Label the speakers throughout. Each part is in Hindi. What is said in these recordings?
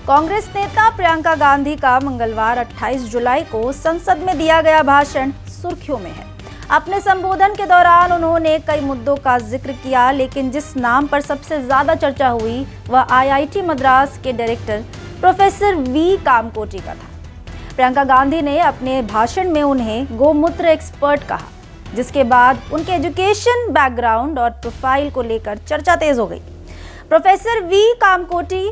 Speaker 1: कांग्रेस नेता प्रियंका गांधी का मंगलवार 28 जुलाई को संसद में दिया गया भाषण सुर्खियों में है। अपने संबोधन के दौरान उन्होंने कई मुद्दों का जिक्र किया, लेकिन जिस नाम पर सबसे ज्यादा चर्चा हुई वह आईआईटी मद्रास के डायरेक्टर प्रोफेसर वी कामकोटी का था। प्रियंका गांधी ने अपने भाषण में उन्हें गोमूत्र एक्सपर्ट कहा, जिसके बाद उनके एजुकेशन बैकग्राउंड और प्रोफाइल को लेकर चर्चा तेज हो गई। प्रोफेसर वी कामकोटी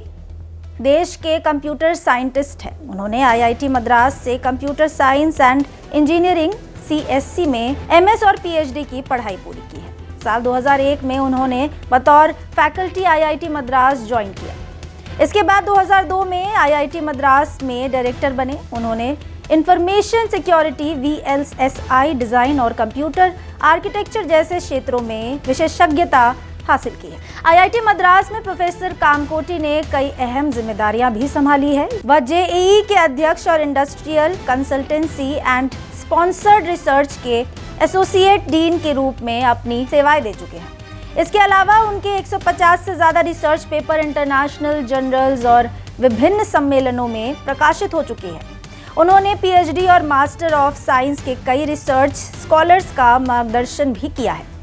Speaker 1: देश के कंप्यूटर साइंटिस्ट हैं। उन्होंने आईआईटी मद्रास से computer science and engineering CSC में एमएस और पीएचडी की पढ़ाई पूरी की है। साल 2001 में उन्होंने बतौर फैकल्टी आईआईटी मद्रास ज्वाइन किया। इसके बाद 2002 में आईआईटी मद्रास में डायरेक्टर बने। उन्होंने इंफॉर्मेशन सिक्योरिटी, वीएलएसआई, डिजाइन और कंप्यूटर आर्किटेक्चर जैसे क्षेत्रों में विशेषज्ञता हासिल की है। आईआईटी मद्रास में प्रोफेसर कामकोटी ने कई अहम जिम्मेदारियां भी संभाली है। वह जेईई के अध्यक्ष और industrial consultancy and sponsored research के एसोसिएट डीन के रूप में अपनी सेवाएं दे चुके हैं। इसके अलावा उनके 150 से ज्यादा रिसर्च पेपर इंटरनेशनल जर्नल्स और विभिन्न सम्मेलनों में प्रकाशित हो चुके हैं। उन्होंने पीएचडी और मास्टर ऑफ साइंस के कई रिसर्च स्कॉलर्स का मार्गदर्शन भी किया है।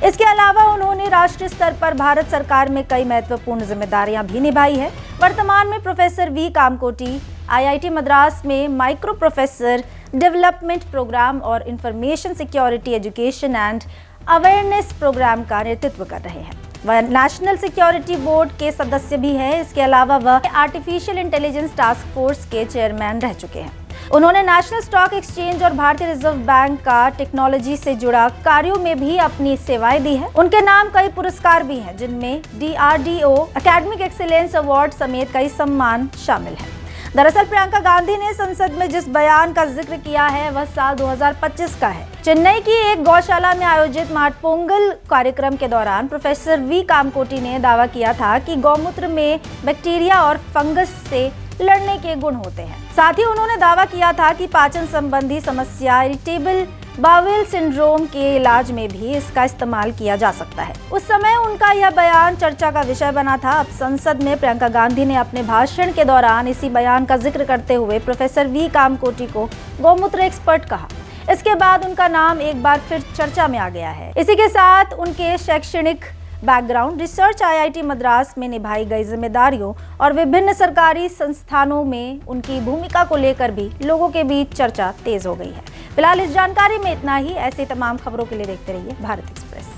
Speaker 1: इसके अलावा उन्होंने राष्ट्रीय स्तर पर भारत सरकार में कई महत्वपूर्ण जिम्मेदारियां भी निभाई है। वर्तमान में professor V Kamakoti IIT Madras में माइक्रो प्रोफेसर डेवलपमेंट प्रोग्राम और information security education and awareness programme का नेतृत्व कर रहे हैं। वह नेशनल सिक्योरिटी बोर्ड के सदस्य भी हैं। इसके अलावा वह आर्टिफिशियल इंटेलिजेंस टास्क फोर्स के चेयरमैन रह चुके हैं। उन्होंने नेशनल स्टॉक एक्सचेंज और भारतीय रिजर्व बैंक का टेक्नोलॉजी से जुड़ा कार्यों में भी अपनी सेवाएं दी है। उनके नाम कई पुरस्कार भी हैं, जिनमें डीआरडीओ एकेडमिक एक्सीलेंस अवार्ड समेत कई सम्मान शामिल हैं। दरअसल प्रियंका गांधी ने संसद में जिस बयान का जिक्र किया है वह साल 2025 का है। चेन्नई की एक गौशाला में आयोजित माटपोंगल कार्यक्रम के दौरान प्रोफेसर वी कामकोटी ने दावा किया था कि गौमूत्र में बैक्टीरिया और फंगस से लड़ने के गुण होते हैं। साथ ही उन्होंने दावा किया था कि पाचन संबंधी समस्या, इरिटेबल बाउल सिंड्रोम के इलाज में भी इसका इस्तेमाल किया जा सकता है। उस समय उनका यह बयान चर्चा का विषय बना था। अब संसद में प्रियंका गांधी ने अपने भाषण के दौरान इसी बयान का जिक्र करते हुए प्रोफेसर वी कामकोटी को गोमूत्र एक्सपर्ट कहा। इसके बाद उनका नाम एक बार फिर चर्चा में आ गया है। इसी के साथ उनके शैक्षणिक बैकग्राउंड, रिसर्च, आईआईटी मद्रास में निभाई गई जिम्मेदारियों और विभिन्न सरकारी संस्थानों में उनकी भूमिका को लेकर भी लोगों के बीच चर्चा तेज हो गई है। फिलहाल इस जानकारी में इतना ही। ऐसी तमाम खबरों के लिए देखते रहिए भारत एक्सप्रेस।